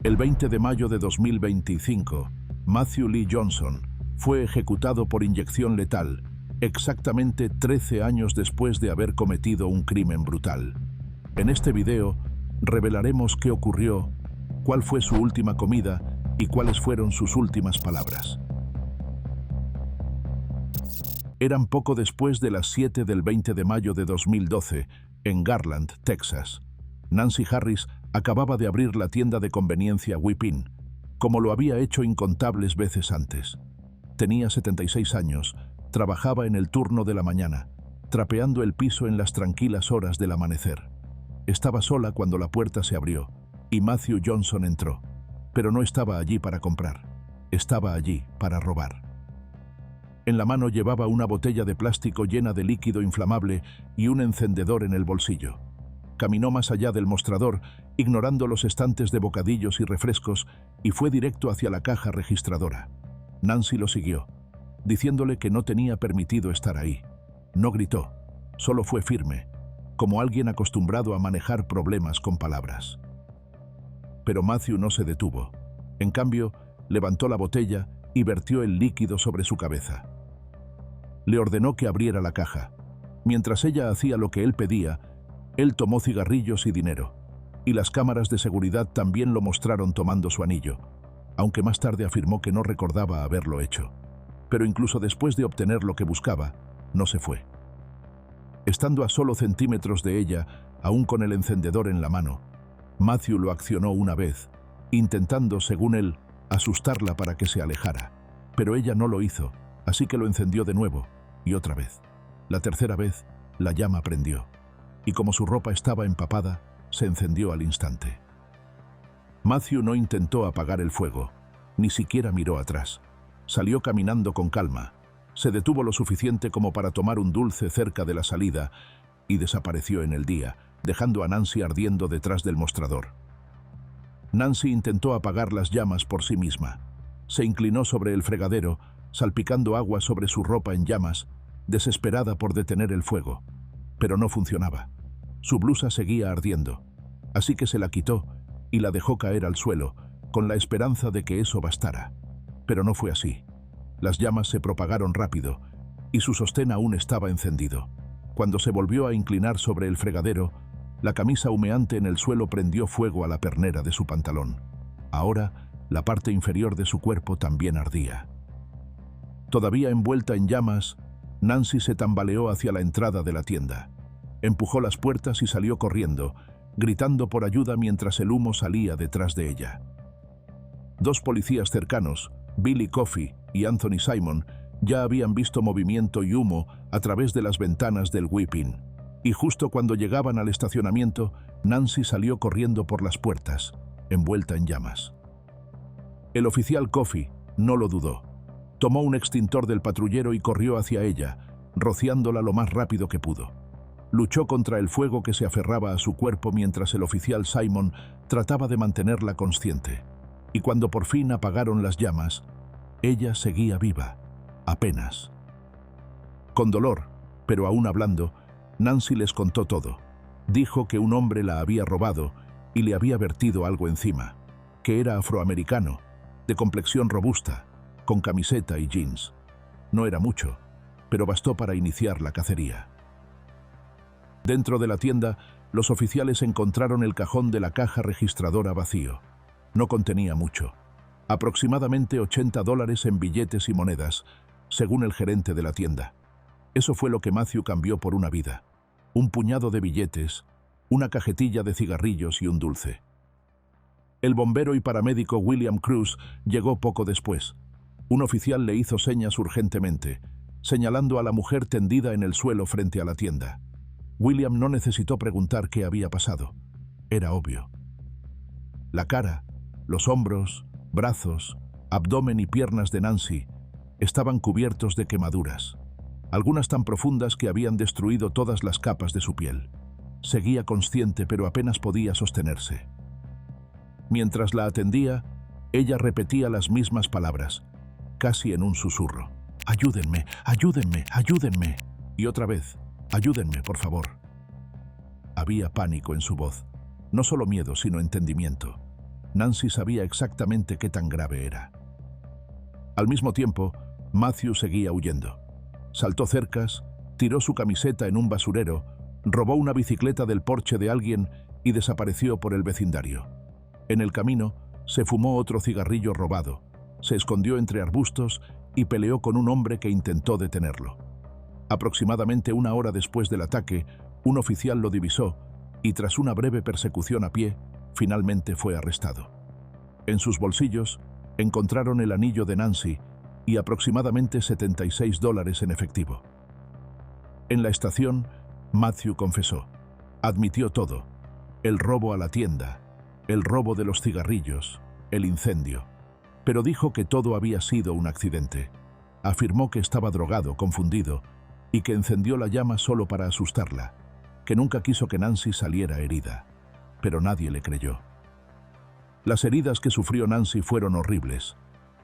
El 20 de mayo de 2025, Matthew Lee Johnson fue ejecutado por inyección letal, exactamente 13 años después de haber cometido un crimen brutal. En este video, revelaremos qué ocurrió, cuál fue su última comida y cuáles fueron sus últimas palabras. Eran poco después de las 7 del 20 de mayo de 2012, en Garland, Texas. Nancy Harris acababa de abrir la tienda de conveniencia Whip-In, como lo había hecho incontables veces antes. Tenía 76 años, trabajaba en el turno de la mañana, trapeando el piso en las tranquilas horas del amanecer. Estaba sola cuando la puerta se abrió y Matthew Johnson entró, pero no estaba allí para comprar, estaba allí para robar. En la mano llevaba una botella de plástico llena de líquido inflamable y un encendedor en el bolsillo. Caminó más allá del mostrador, ignorando los estantes de bocadillos y refrescos, y fue directo hacia la caja registradora. Nancy lo siguió, diciéndole que no tenía permitido estar ahí. No gritó, solo fue firme, como alguien acostumbrado a manejar problemas con palabras. Pero Matthew no se detuvo. En cambio, levantó la botella y vertió el líquido sobre su cabeza. Le ordenó que abriera la caja. Mientras ella hacía lo que él pedía, él tomó cigarrillos y dinero, y las cámaras de seguridad también lo mostraron tomando su anillo, aunque más tarde afirmó que no recordaba haberlo hecho. Pero incluso después de obtener lo que buscaba, no se fue. Estando a solo centímetros de ella, aún con el encendedor en la mano, Matthew lo accionó una vez, intentando, según él, asustarla para que se alejara. Pero ella no lo hizo, así que lo encendió de nuevo, y otra vez. La tercera vez, la llama prendió, y como su ropa estaba empapada, se encendió al instante. Matthew no intentó apagar el fuego, ni siquiera miró atrás. Salió caminando con calma, se detuvo lo suficiente como para tomar un dulce cerca de la salida y desapareció en el día, dejando a Nancy ardiendo detrás del mostrador. Nancy intentó apagar las llamas por sí misma. Se inclinó sobre el fregadero, salpicando agua sobre su ropa en llamas, desesperada por detener el fuego. Pero no funcionaba. Su blusa seguía ardiendo, así que se la quitó y la dejó caer al suelo, con la esperanza de que eso bastara. Pero no fue así. Las llamas se propagaron rápido, y su sostén aún estaba encendido. Cuando se volvió a inclinar sobre el fregadero, la camisa humeante en el suelo prendió fuego a la pernera de su pantalón. Ahora, la parte inferior de su cuerpo también ardía. Todavía envuelta en llamas, Nancy se tambaleó hacia la entrada de la tienda. Empujó las puertas y salió corriendo, gritando por ayuda mientras el humo salía detrás de ella. Dos policías cercanos, Billy Coffey y Anthony Simon, ya habían visto movimiento y humo a través de las ventanas del Whip-In. Y justo cuando llegaban al estacionamiento, Nancy salió corriendo por las puertas, envuelta en llamas. El oficial Coffey no lo dudó. Tomó un extintor del patrullero y corrió hacia ella, rociándola lo más rápido que pudo. Luchó contra el fuego que se aferraba a su cuerpo mientras el oficial Simon trataba de mantenerla consciente. Y cuando por fin apagaron las llamas, ella seguía viva, apenas. Con dolor, pero aún hablando, Nancy les contó todo. Dijo que un hombre la había robado y le había vertido algo encima, que era afroamericano, de complexión robusta, con camiseta y jeans. No era mucho, pero bastó para iniciar la cacería. Dentro de la tienda, los oficiales encontraron el cajón de la caja registradora vacío. No contenía mucho, aproximadamente $80 en billetes y monedas, según el gerente de la tienda. Eso fue lo que Matthew cambió por una vida. Un puñado de billetes, una cajetilla de cigarrillos y un dulce. El bombero y paramédico William Cruz llegó poco después. Un oficial le hizo señas urgentemente, señalando a la mujer tendida en el suelo frente a la tienda. William no necesitó preguntar qué había pasado. Era obvio. La cara, los hombros, brazos, abdomen y piernas de Nancy estaban cubiertos de quemaduras, algunas tan profundas que habían destruido todas las capas de su piel. Seguía consciente, pero apenas podía sostenerse. Mientras la atendía, ella repetía las mismas palabras, casi en un susurro. «Ayúdenme, ayúdenme, ayúdenme». Y otra vez, «Ayúdenme, por favor». Había pánico en su voz, no solo miedo, sino entendimiento. Nancy sabía exactamente qué tan grave era. Al mismo tiempo, Matthew seguía huyendo. Saltó cercas, tiró su camiseta en un basurero, robó una bicicleta del porche de alguien y desapareció por el vecindario. En el camino, se fumó otro cigarrillo robado, se escondió entre arbustos y peleó con un hombre que intentó detenerlo. Aproximadamente una hora después del ataque, un oficial lo divisó y tras una breve persecución a pie, finalmente fue arrestado. En sus bolsillos encontraron el anillo de Nancy y aproximadamente $76 en efectivo. En la estación, Matthew confesó. Admitió todo: el robo a la tienda, el robo de los cigarrillos, el incendio. Pero dijo que todo había sido un accidente. Afirmó que estaba drogado, confundido, y que encendió la llama solo para asustarla, que nunca quiso que Nancy saliera herida. Pero nadie le creyó. Las heridas que sufrió Nancy fueron horribles.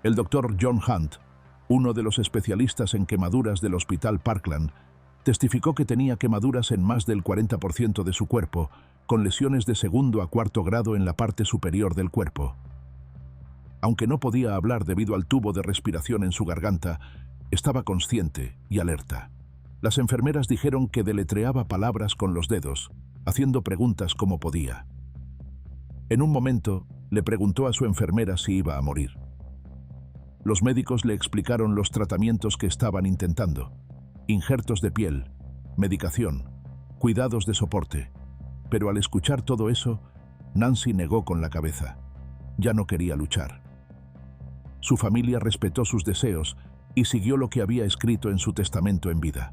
El doctor John Hunt, uno de los especialistas en quemaduras del Hospital Parkland, testificó que tenía quemaduras en más del 40% de su cuerpo, con lesiones de segundo a cuarto grado en la parte superior del cuerpo. Aunque no podía hablar debido al tubo de respiración en su garganta, estaba consciente y alerta. Las enfermeras dijeron que deletreaba palabras con los dedos, haciendo preguntas como podía. En un momento, le preguntó a su enfermera si iba a morir. Los médicos le explicaron los tratamientos que estaban intentando: injertos de piel, medicación, cuidados de soporte. Pero al escuchar todo eso, Nancy negó con la cabeza. Ya no quería luchar. Su familia respetó sus deseos y siguió lo que había escrito en su testamento en vida.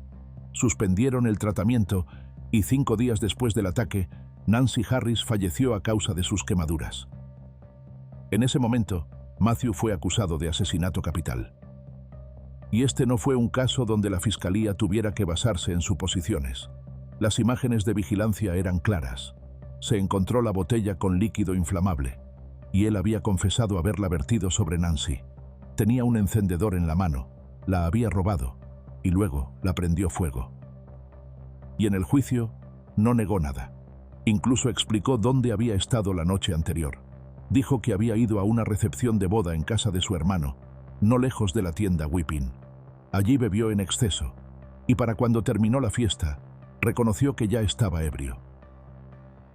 Suspendieron el tratamiento y 5 días después del ataque, Nancy Harris falleció a causa de sus quemaduras. En ese momento, Matthew fue acusado de asesinato capital. Y este no fue un caso donde la fiscalía tuviera que basarse en suposiciones. Las imágenes de vigilancia eran claras. Se encontró la botella con líquido inflamable, y él había confesado haberla vertido sobre Nancy. Tenía un encendedor en la mano, la había robado, y luego la prendió fuego. Y en el juicio, no negó nada. Incluso explicó dónde había estado la noche anterior. Dijo que había ido a una recepción de boda en casa de su hermano, no lejos de la tienda Whipping. Allí bebió en exceso, y para cuando terminó la fiesta, reconoció que ya estaba ebrio.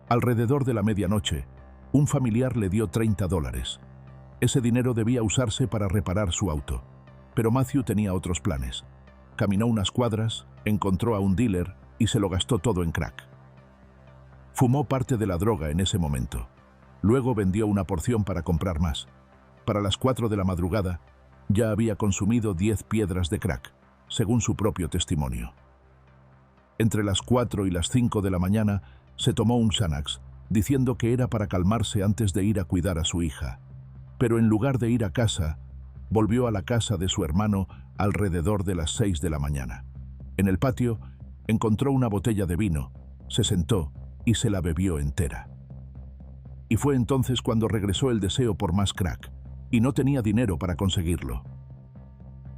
Alrededor de la medianoche, un familiar le dio $30. Ese dinero debía usarse para reparar su auto, pero Matthew tenía otros planes. Caminó unas cuadras, encontró a un dealer y se lo gastó todo en crack. Fumó parte de la droga en ese momento. Luego vendió una porción para comprar más. Para las 4 de la madrugada, ya había consumido 10 piedras de crack, según su propio testimonio. Entre las 4 y las 5 de la mañana, se tomó un Xanax, diciendo que era para calmarse antes de ir a cuidar a su hija. Pero en lugar de ir a casa, volvió a la casa de su hermano alrededor de las 6 de la mañana. En el patio, encontró una botella de vino, se sentó y se la bebió entera. Y fue entonces cuando regresó el deseo por más crack, y no tenía dinero para conseguirlo.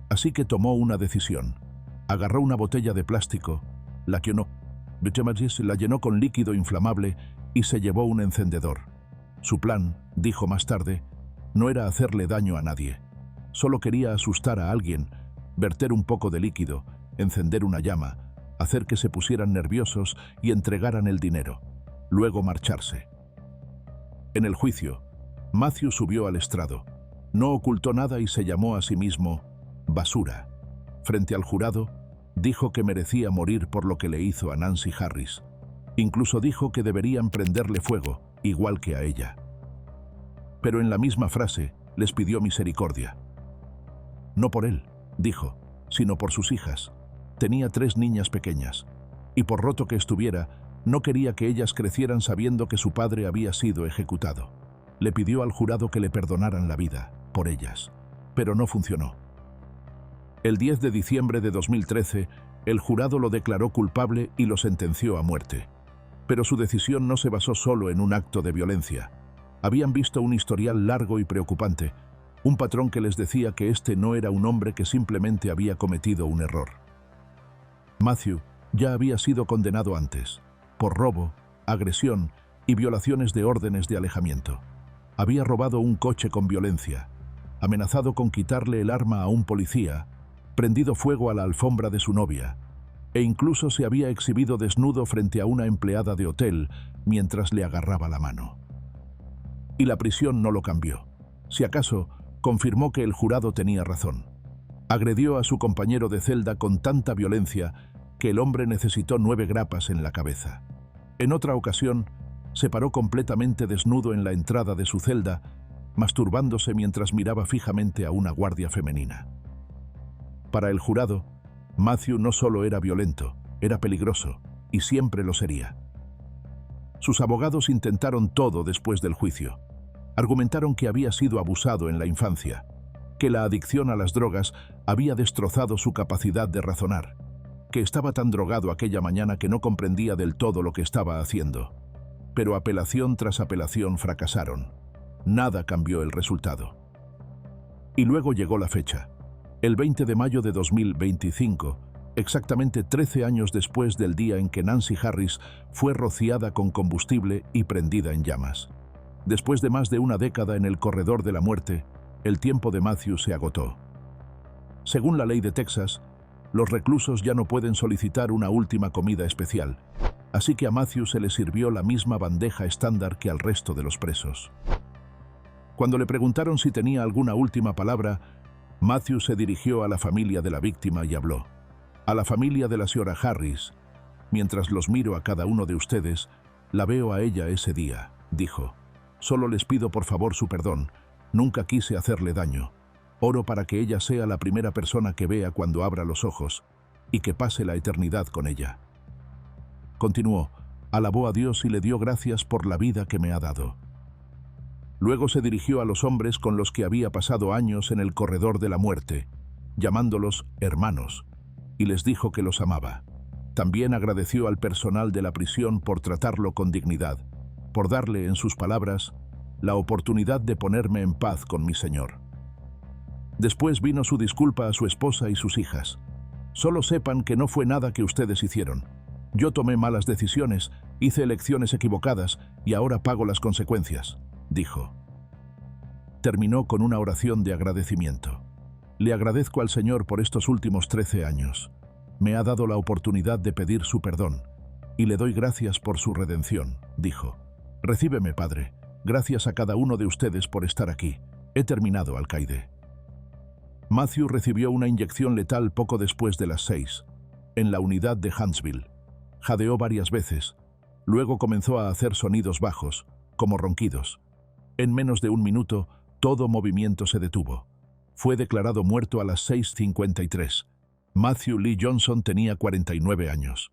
Así que tomó una decisión. Agarró una botella de plástico, la llenó con líquido inflamable y se llevó un encendedor. Su plan, dijo más tarde, no era hacerle daño a nadie. Solo quería asustar a alguien, verter un poco de líquido, encender una llama, hacer que se pusieran nerviosos y entregaran el dinero, luego marcharse. En el juicio, Matthew subió al estrado. No ocultó nada y se llamó a sí mismo basura. Frente al jurado, dijo que merecía morir por lo que le hizo a Nancy Harris. Incluso dijo que deberían prenderle fuego, igual que a ella. Pero en la misma frase, les pidió misericordia. No por él, dijo, sino por sus hijas. Tenía 3 niñas pequeñas, y por roto que estuviera, no quería que ellas crecieran sabiendo que su padre había sido ejecutado. Le pidió al jurado que le perdonaran la vida, por ellas, pero no funcionó. El 10 de diciembre de 2013, el jurado lo declaró culpable y lo sentenció a muerte. Pero su decisión no se basó solo en un acto de violencia. Habían visto un historial largo y preocupante, un patrón que les decía que este no era un hombre que simplemente había cometido un error. Matthew ya había sido condenado antes, por robo, agresión y violaciones de órdenes de alejamiento. Había robado un coche con violencia, amenazado con quitarle el arma a un policía, prendido fuego a la alfombra de su novia, e incluso se había exhibido desnudo frente a una empleada de hotel mientras le agarraba la mano. Y la prisión no lo cambió. Si acaso, confirmó que el jurado tenía razón. Agredió a su compañero de celda con tanta violencia que el hombre necesitó 9 grapas en la cabeza. En otra ocasión, se paró completamente desnudo en la entrada de su celda, masturbándose mientras miraba fijamente a una guardia femenina. Para el jurado, Matthew no solo era violento, era peligroso, y siempre lo sería. Sus abogados intentaron todo después del juicio. Argumentaron que había sido abusado en la infancia, que la adicción a las drogas había destrozado su capacidad de razonar, que estaba tan drogado aquella mañana que no comprendía del todo lo que estaba haciendo. Pero apelación tras apelación fracasaron. Nada cambió el resultado. Y luego llegó la fecha. El 20 de mayo de 2025, exactamente 13 años después del día en que Nancy Harris fue rociada con combustible y prendida en llamas. Después de más de una década en el corredor de la muerte, el tiempo de Matthew se agotó. Según la ley de Texas, los reclusos ya no pueden solicitar una última comida especial, así que a Matthew se le sirvió la misma bandeja estándar que al resto de los presos. Cuando le preguntaron si tenía alguna última palabra, Matthew se dirigió a la familia de la víctima y habló. A la familia de la señora Harris, mientras los miro a cada uno de ustedes, la veo a ella ese día, dijo. Solo les pido por favor su perdón, nunca quise hacerle daño. Oro para que ella sea la primera persona que vea cuando abra los ojos y que pase la eternidad con ella. Continuó, alabó a Dios y le dio gracias por la vida que me ha dado. Luego se dirigió a los hombres con los que había pasado años en el corredor de la muerte, llamándolos hermanos, y les dijo que los amaba. También agradeció al personal de la prisión por tratarlo con dignidad, por darle, en sus palabras, la oportunidad de ponerme en paz con mi Señor. Después vino su disculpa a su esposa y sus hijas. Solo sepan que no fue nada que ustedes hicieron. Yo tomé malas decisiones, hice elecciones equivocadas y ahora pago las consecuencias, dijo. Terminó con una oración de agradecimiento. Le agradezco al Señor por estos últimos 13 años. Me ha dado la oportunidad de pedir su perdón y le doy gracias por su redención, dijo. Recíbeme, Padre. Gracias a cada uno de ustedes por estar aquí. He terminado, alcaide. Matthew recibió una inyección letal poco después de las 6, en la unidad de Huntsville. Jadeó varias veces. Luego comenzó a hacer sonidos bajos, como ronquidos. En menos de un minuto, todo movimiento se detuvo. Fue declarado muerto a las 6:53. Matthew Lee Johnson tenía 49 años.